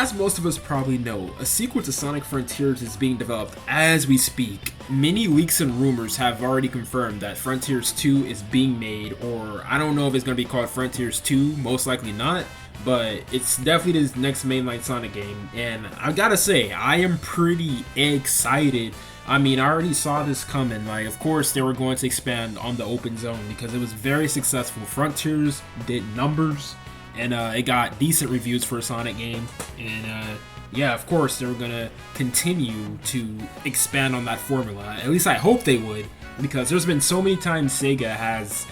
As most of us probably know, a sequel to Sonic Frontiers is being developed as we speak. Many leaks and rumors have already confirmed that Frontiers 2 is being made, or I don't know if it's going to be called Frontiers 2, most likely not, but it's definitely this next mainline Sonic game, and I gotta say, I am pretty excited. I mean, I already saw this coming. Like, of course, they were going to expand on the open zone because it was very successful. Frontiers did numbers, and it got decent reviews for a Sonic game. And yeah, of course, they were gonna continue to expand on that formula. At least I hope they would, because there's been so many times Sega has,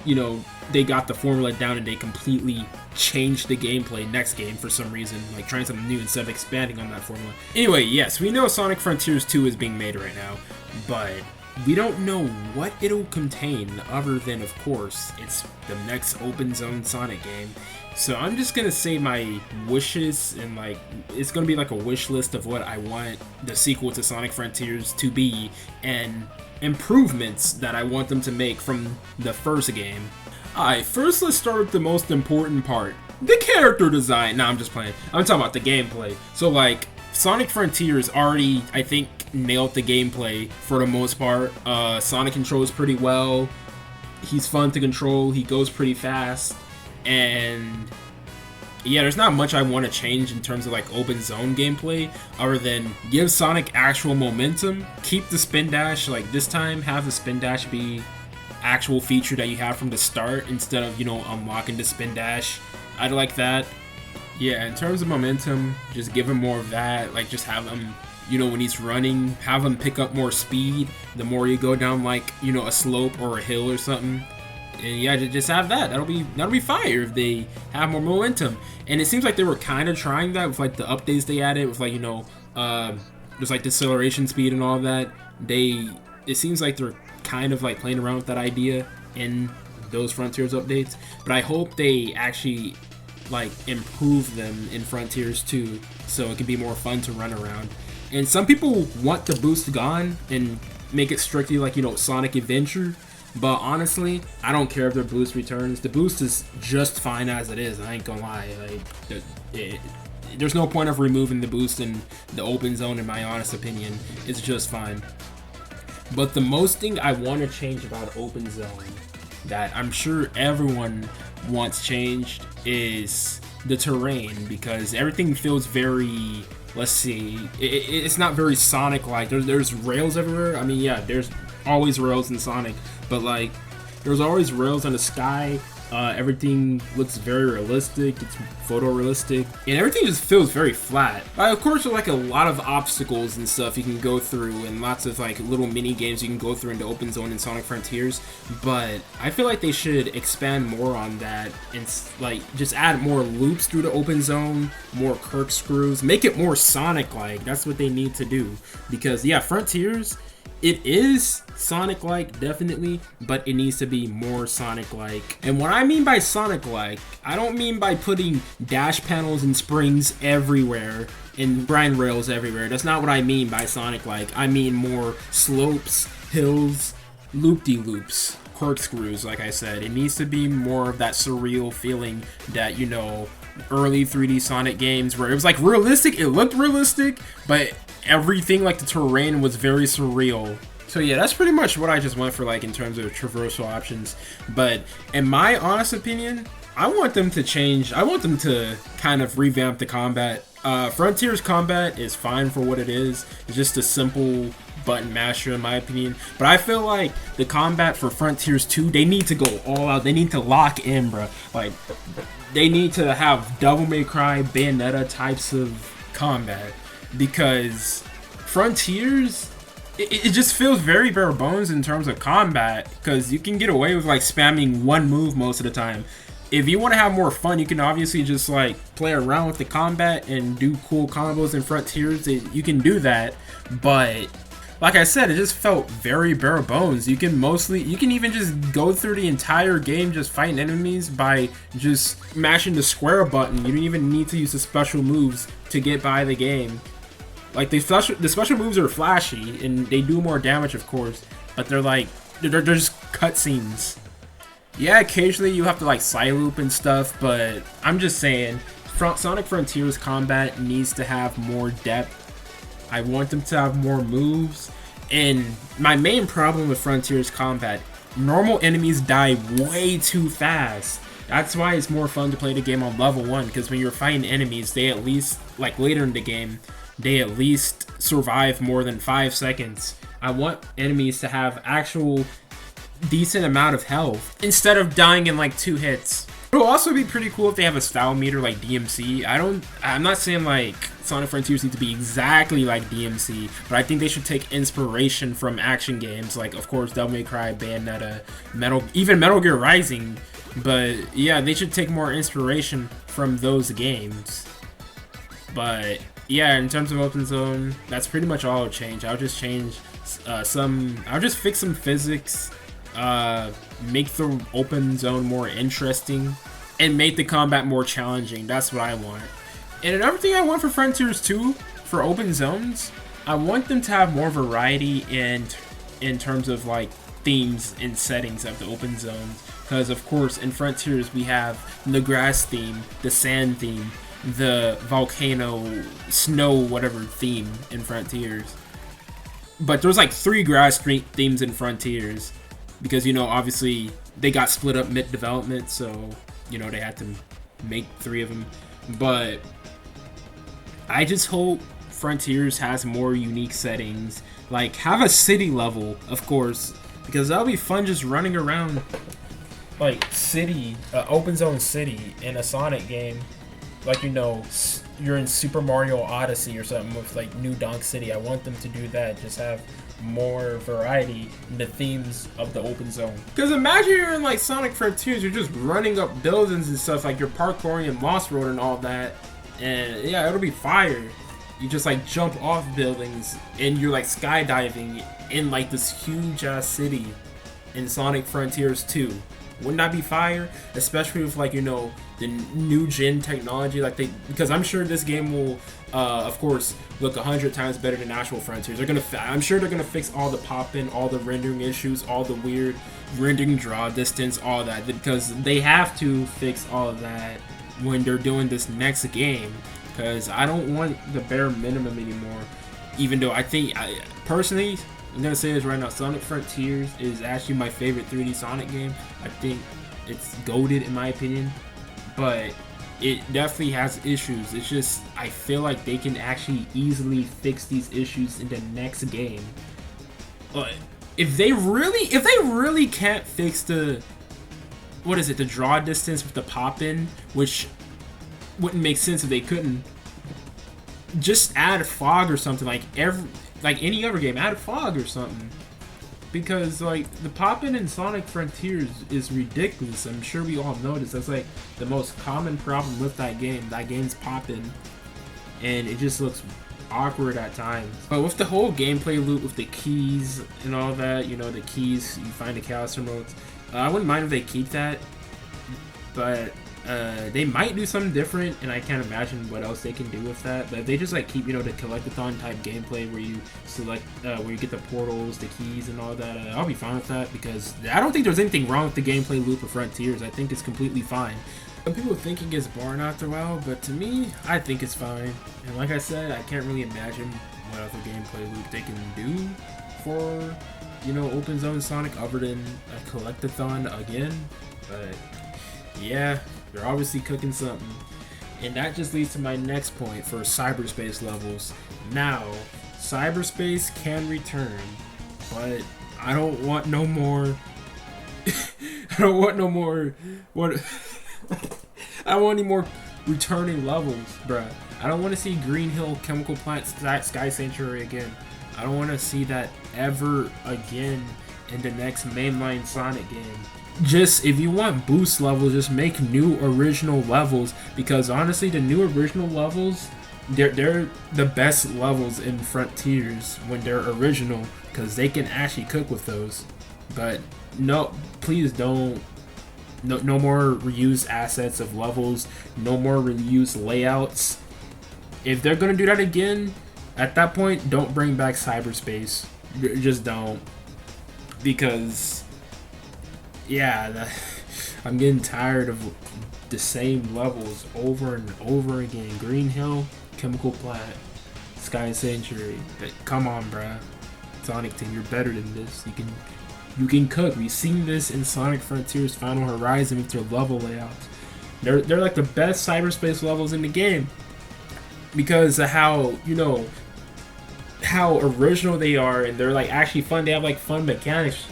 you know, they got the formula down and they completely changed the gameplay next game for some reason, like trying something new instead of expanding on that formula. Anyway, yes, we know Sonic Frontiers 2 is being made right now, but we don't know what it'll contain other than, of course, it's the next open zone Sonic game. So I'm just gonna say my wishes, and like it's gonna be like a wish list of what I want the sequel to Sonic Frontiers to be, and improvements that I want them to make from the first game. Alright, first let's start with the most important part. The character design. Nah, I'm just playing. I'm talking about the gameplay. So like, Sonic Frontiers already, I think, nailed the gameplay for the most part. Sonic controls pretty well. He's fun to control. He goes pretty fast. And yeah, there's not much I want to change in terms of like open zone gameplay, other than give Sonic actual momentum, keep the spin dash. Like this time, have the spin dash be actual feature that you have from the start instead of, you know, unlocking the spin dash. I'd like that. Yeah, in terms of momentum, just give him more of that. Like just have him, you know, when he's running, have him pick up more speed the more you go down, like, you know, a slope or a hill or something. And yeah, just have that. That'll be fire if they have more momentum. And it seems like they were kind of trying that with like the updates they added with, like, you know, there's like deceleration speed and all that. It seems like they're kind of like playing around with that idea in those Frontiers updates, but I hope they actually like improve them in Frontiers 2 so it can be more fun to run around. And some people want the boost gone and make it strictly like, you know, Sonic Adventure, but honestly, I don't care if their boost returns. The boost is just fine as it is. I ain't gonna lie. Like, there's no point of removing the boost in the open zone, in my honest opinion. It's just fine. But the most thing I want to change about open zone that I'm sure everyone wants changed is the terrain, because everything feels very, let's see, it's not very Sonic-like. There's rails everywhere. I mean, yeah, there's always rails in Sonic, but like there's always rails in the sky. Everything looks very realistic. It's photorealistic, and everything just feels very flat. Of course, there's like a lot of obstacles and stuff you can go through, and lots of like little mini games you can go through in the open zone in Sonic Frontiers. But I feel like they should expand more on that and like just add more loops through the open zone, more corkscrews, make it more Sonic-like. That's what they need to do, because yeah, Frontiers, it is Sonic-like, definitely, but it needs to be more Sonic-like. And what I mean by Sonic-like, I don't mean by putting dash panels and springs everywhere and grind rails everywhere. That's not what I mean by Sonic-like. I mean more slopes, hills, loop-de-loops, corkscrews, like I said. It needs to be more of that surreal feeling that, you know, early 3D Sonic games where it was like realistic, it looked realistic, but everything, like the terrain, was very surreal. So yeah, that's pretty much what I just went for, like in terms of traversal options. But in my honest opinion, I want them to change. I want them to kind of revamp the combat. Frontiers combat is fine for what it is. It's just a simple button masher in my opinion. But I feel like the combat for Frontiers 2, they need to go all out. They need to lock in, bruh. Like, they need to have Devil May Cry, Bayonetta types of combat. Because Frontiers, it just feels very bare bones in terms of combat, because you can get away with like spamming one move most of the time. If you want to have more fun, you can obviously just like play around with the combat and do cool combos in Frontiers. You can do that, but like I said, it just felt very bare bones. You can even just go through the entire game just fighting enemies by just mashing the square button. You don't even need to use the special moves to get by the game. Like the special moves are flashy and they do more damage, of course, but they're just cutscenes. Yeah, occasionally you have to like side loop and stuff, but I'm just saying, Sonic Frontiers combat needs to have more depth. I want them to have more moves. And my main problem with Frontiers combat, normal enemies die way too fast. That's why it's more fun to play the game on level 1, because when you're fighting enemies, they at least, like later in the game, they at least survive more than 5 seconds. I want enemies to have actual decent amount of health instead of dying in like 2 hits. It will also be pretty cool if they have a style meter like DMC. I'm not saying like Sonic Frontiers need to be exactly like DMC, but I think they should take inspiration from action games like, of course, Devil May Cry, Bayonetta, even Metal Gear Rising. But yeah, they should take more inspiration from those games. But yeah, in terms of open zone, that's pretty much all I'll change. I'll just change I'll just fix some physics, make the open zone more interesting, and make the combat more challenging. That's what I want. And another thing I want for Frontiers 2, for open zones, I want them to have more variety in terms of like themes and settings of the open zones. Because of course in Frontiers we have the grass theme, the sand theme, the volcano, snow, whatever theme in Frontiers. But there's like 3 grass themes in Frontiers. Because, you know, obviously they got split up mid-development, so, you know, they had to make 3 of them. But I just hope Frontiers has more unique settings. Like, have a city level, of course, because that'll be fun just running around, like, city, open zone city in a Sonic game. Like, you know, you're in Super Mario Odyssey or something with, like, New Donk City. I want them to do that, just have more variety in the themes of the open zone. Because imagine you're in like Sonic Frontiers, you're just running up buildings and stuff, like you're parkouring in Lost Road and all that, and yeah, it'll be fire. You just like jump off buildings and you're like skydiving in like this huge ass city in Sonic Frontiers 2. Wouldn't that be fire? Especially with like, you know, the new gen technology, like because I'm sure this game will of course look 100 times better than actual Frontiers. I'm sure they're gonna fix all the pop-in, all the rendering issues, all the weird rendering draw distance, all that, because they have to fix all of that when they're doing this next game. Because I don't want the bare minimum anymore. Even though personally, I'm gonna say this right now, Sonic Frontiers is actually my favorite 3D Sonic game. I think it's goated in my opinion, but it definitely has issues. It's just, I feel like they can actually easily fix these issues in the next game. But if they really can't fix the draw distance with the pop-in, which wouldn't make sense if they couldn't, just add fog or something, like any other game, add fog or something. Because like the pop-in in Sonic Frontiers is ridiculous. I'm sure we all noticed that's like the most common problem with that game. That game's pop-in, and it just looks awkward at times. But with the whole gameplay loop with the keys and all that, you know, the keys, you find the chaos remotes, I wouldn't mind if they keep that, but they might do something different, and I can't imagine what else they can do with that. But if they just like keep, you know, the collectathon type gameplay where you select, where you get the portals, the keys, and all that, I'll be fine with that, because I don't think there's anything wrong with the gameplay loop of Frontiers. I think it's completely fine. Some people think it gets boring after a while, but to me, I think it's fine. And like I said, I can't really imagine what other gameplay loop they can do for, you know, open zone Sonic other than a collectathon again. But yeah, they're obviously cooking something. And that just leads to my next point for cyberspace levels. Now, cyberspace can return, but I don't want no more I don't want no more I don't want any more returning levels, bruh. I don't want to see Green Hill Chemical Plant Sky Sanctuary again. I don't want to see that ever again in the next mainline Sonic game. Just, if you want boost levels, just make new original levels, because honestly the new original levels, they're the best levels in Frontiers when they're original, because they can actually cook with those. But no, please don't. No more reused assets of levels, no more reused layouts. If they're gonna do that again, at that point, don't bring back cyberspace. Just don't. Because, yeah, I'm getting tired of the same levels over and over again. Green Hill, Chemical Plant, Sky Sanctuary. Come on, bruh. Sonic Team, you're better than this. You can cook. We've seen this in Sonic Frontiers Final Horizon with their level layouts. They're like the best cyberspace levels in the game because of how, you know, how original they are, and they're like actually fun. They have like fun mechanics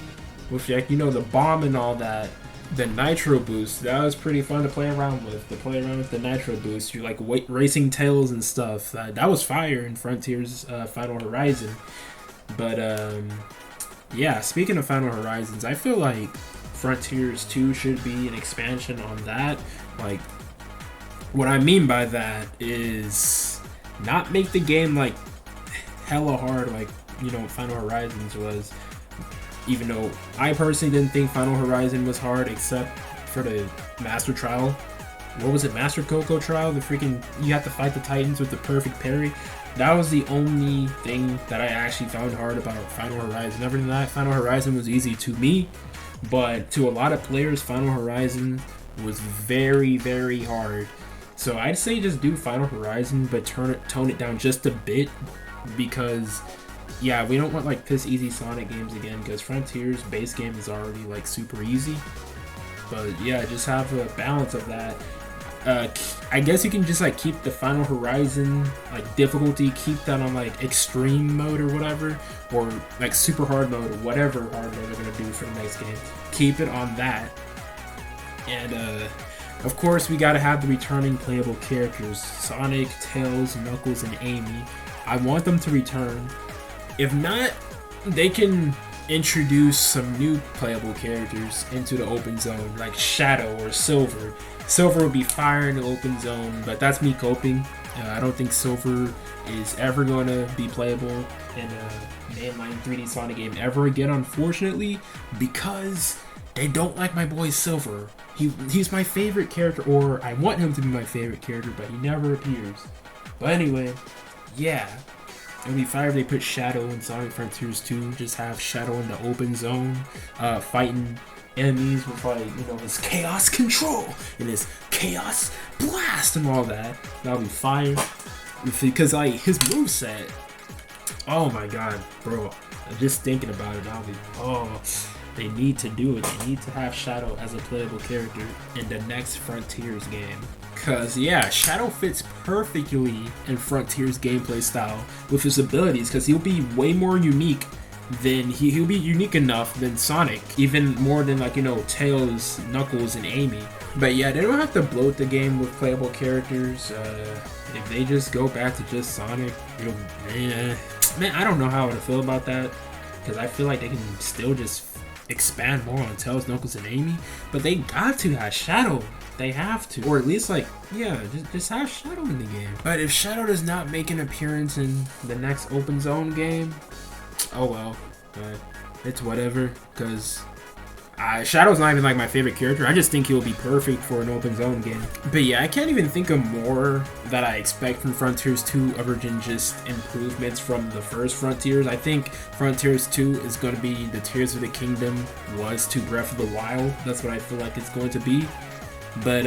with, like, you know, the bomb and all that. The Nitro Boost, that was pretty fun to play around with. To play around with the Nitro Boost, you're like racing tails and stuff. That was fire in Frontiers Final Horizon. But yeah, speaking of Final Horizons, I feel like Frontiers 2 should be an expansion on that. Like, what I mean by that is not make the game like hella hard like, you know, Final Horizons was. Even though I personally didn't think Final Horizon was hard except for the Master Trial. What was it? Master Coco Trial? The freaking, you have to fight the Titans with the perfect parry. That was the only thing that I actually found hard about Final Horizon. Other than that, Final Horizon was easy to me, but to a lot of players, Final Horizon was very, very hard. So I'd say just do Final Horizon, but tone it down just a bit, because yeah, we don't want like piss easy Sonic games again, because Frontiers base game is already like super easy. But yeah, just have a balance of that. I guess you can just like keep the Final Horizon like difficulty, keep that on like extreme mode or whatever, or like super hard mode or whatever hard mode they're gonna do for the next game. Keep it on that. And of course we gotta have the returning playable characters: Sonic, Tails, Knuckles, and Amy. I want them to return. If not, they can introduce some new playable characters into the open zone, like Shadow or Silver. Silver would be fire in the open zone, but that's me coping. I don't think Silver is ever going to be playable in a mainline 3D Sonic game ever again, unfortunately, because they don't like my boy Silver. He's my favorite character, or I want him to be my favorite character, but he never appears. But anyway, yeah. It would be fire if they put Shadow in Sonic Frontiers 2. Just have Shadow in the open zone, fighting enemies with, like, you know, his Chaos Control and his Chaos Blast and all that. That would be fire. Because, like, his moveset, oh my god, bro. Just thinking about it, I'll be, oh, they need to do it. They need to have Shadow as a playable character in the next Frontiers game. Cause yeah, Shadow fits perfectly in Frontiers gameplay style with his abilities, cause he'll be way more unique than he'll be unique enough than Sonic, even more than, like, you know, Tails, Knuckles, and Amy. But yeah, they don't have to bloat the game with playable characters. If they just go back to just Sonic, man, I don't know how I feel about that, cause I feel like they can still just expand more on Tails, Knuckles, and Amy, but they got to have Shadow. They have to, or at least, like, yeah, just have Shadow in the game. But if Shadow does not make an appearance in the next open zone game, oh well, it's whatever, because Shadow's not even like my favorite character. I just think he'll be perfect for an open zone game. But yeah, I can't even think of more that I expect from Frontiers 2 other than just improvements from the first Frontiers. I think Frontiers 2 is going to be the Tears of the Kingdom was to Breath of the Wild. That's what I feel like it's going to be. But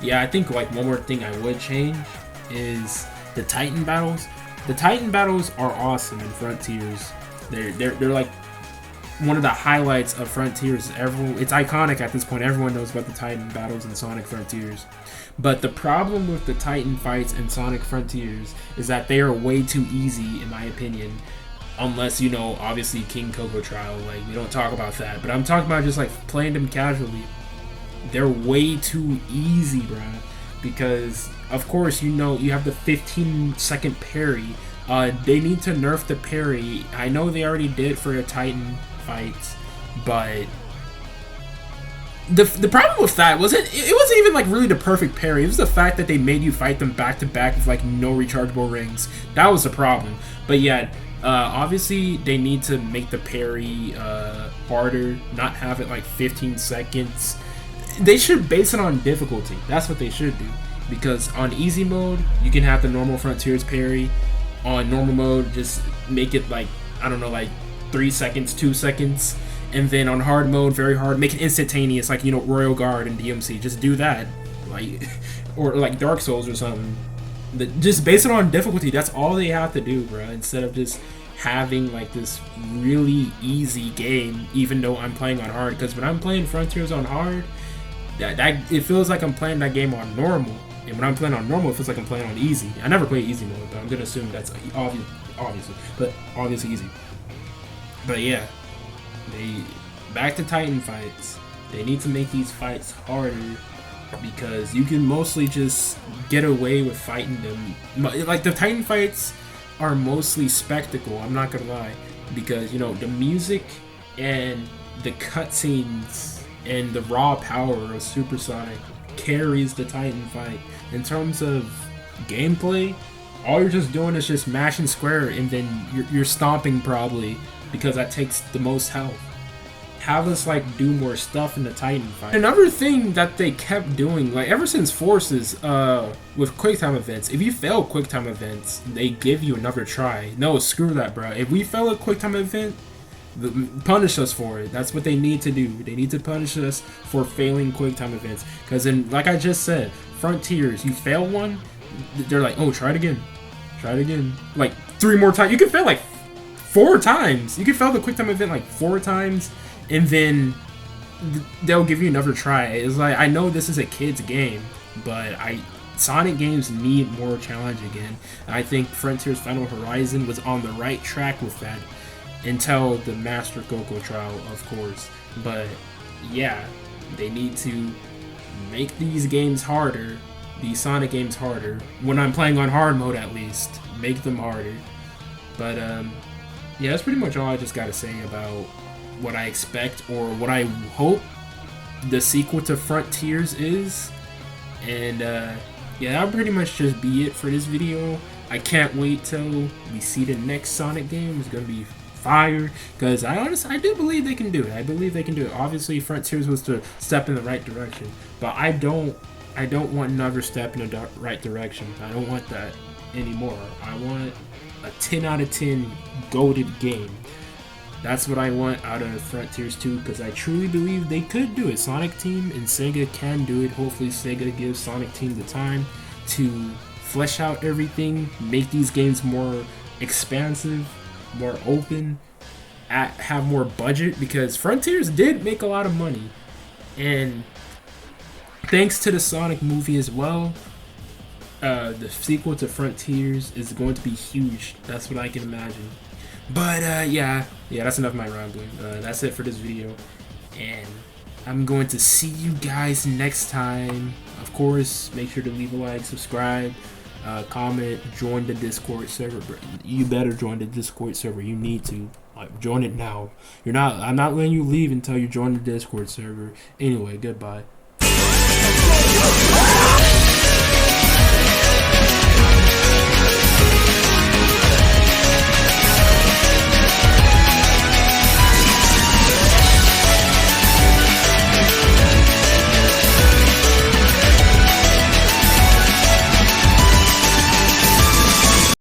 yeah, I think like one more thing I would change is the Titan battles. The Titan battles are awesome in Frontiers. They're like one of the highlights of Frontiers. It's iconic at this point. Everyone knows about the Titan battles in Sonic Frontiers. But the problem with the Titan fights in Sonic Frontiers is that they are way too easy, in my opinion. Unless, you know, obviously King Coco Trial. Like, we don't talk about that. But I'm talking about just like playing them casually. They're way too easy, bruh. Because, of course, you know, you have the 15-second parry. They need to nerf the parry. I know they already did for the Titan fights, but the problem with that wasn't even like really the perfect parry. It was the fact that they made you fight them back to back with like no rechargeable rings. That was the problem. But yeah, obviously they need to make the parry harder, not have it like 15 seconds. They should base it on difficulty. That's what they should do. Because on easy mode, you can have the normal Frontiers parry. On normal mode, just make it like, I don't know, like 3 seconds, 2 seconds. And then on hard mode, very hard, make it instantaneous, like, you know, Royal Guard and DMC. Just do that. like, or like Dark Souls or something. Just base it on difficulty. That's all they have to do, bro. Instead of just having like this really easy game, even though I'm playing on hard. Because when I'm playing Frontiers on hard, that it feels like I'm playing that game on normal. And when I'm playing on normal, it feels like I'm playing on easy. I never play easy mode, but I'm gonna assume that's obviously easy. But yeah, back to Titan fights. They need to make these fights harder because you can mostly just get away with fighting them. Like the Titan fights are mostly spectacle. I'm not gonna lie, because you know the music and the cutscenes and the raw power of Supersonic carries the Titan fight. In terms of gameplay, all you're just doing is just mashing square and then you're stomping probably because that takes the most health. Have us like do more stuff in the Titan fight. Another thing that they kept doing, like ever since Forces, with QuickTime events, if you fail QuickTime events, they give you another try. No, screw that, bro. If we fail a QuickTime event, punish us for it. That's what they need to do. They need to punish us for failing QuickTime events. Because in, like I just said, Frontiers, you fail one, they're like, oh, try it again. Try it again. Like 3 more times. You can fail like 4 times. You can fail the QuickTime event like 4 times, and then they'll give you another try. It's like, I know this is a kid's game, but Sonic games need more challenge again. I think Frontiers Final Horizon was on the right track with that. Until the Master Coco trial, of course. But yeah, they need to make these games harder, these Sonic games harder. When I'm playing on hard mode, at least, make them harder. But yeah, that's pretty much all I just gotta say about what I expect or what I hope the sequel to Frontiers is. And yeah, that'll pretty much just be it for this video. I can't wait till we see the next Sonic game. It's gonna be fire, because I do believe they can do it. I believe they can do it. Obviously, Frontiers was to step in the right direction, but I don't want another step in the right direction. I don't want that anymore. I want a 10 out of 10 goated game. That's what I want out of Frontiers 2, because I truly believe they could do it. Sonic Team and Sega can do it. Hopefully Sega gives Sonic Team the time to flesh out everything, make these games more expansive, more open, have more budget, because Frontiers did make a lot of money, and thanks to the Sonic movie as well, the sequel to Frontiers is going to be huge. That's what I can imagine. But yeah, that's enough of my rambling. That's it for this video, and I'm going to see you guys next time. Of course, make sure to leave a like, subscribe, comment, join the Discord server. You better join the Discord server. You need to join it now. I'm not letting you leave until you join the Discord server. Anyway, goodbye.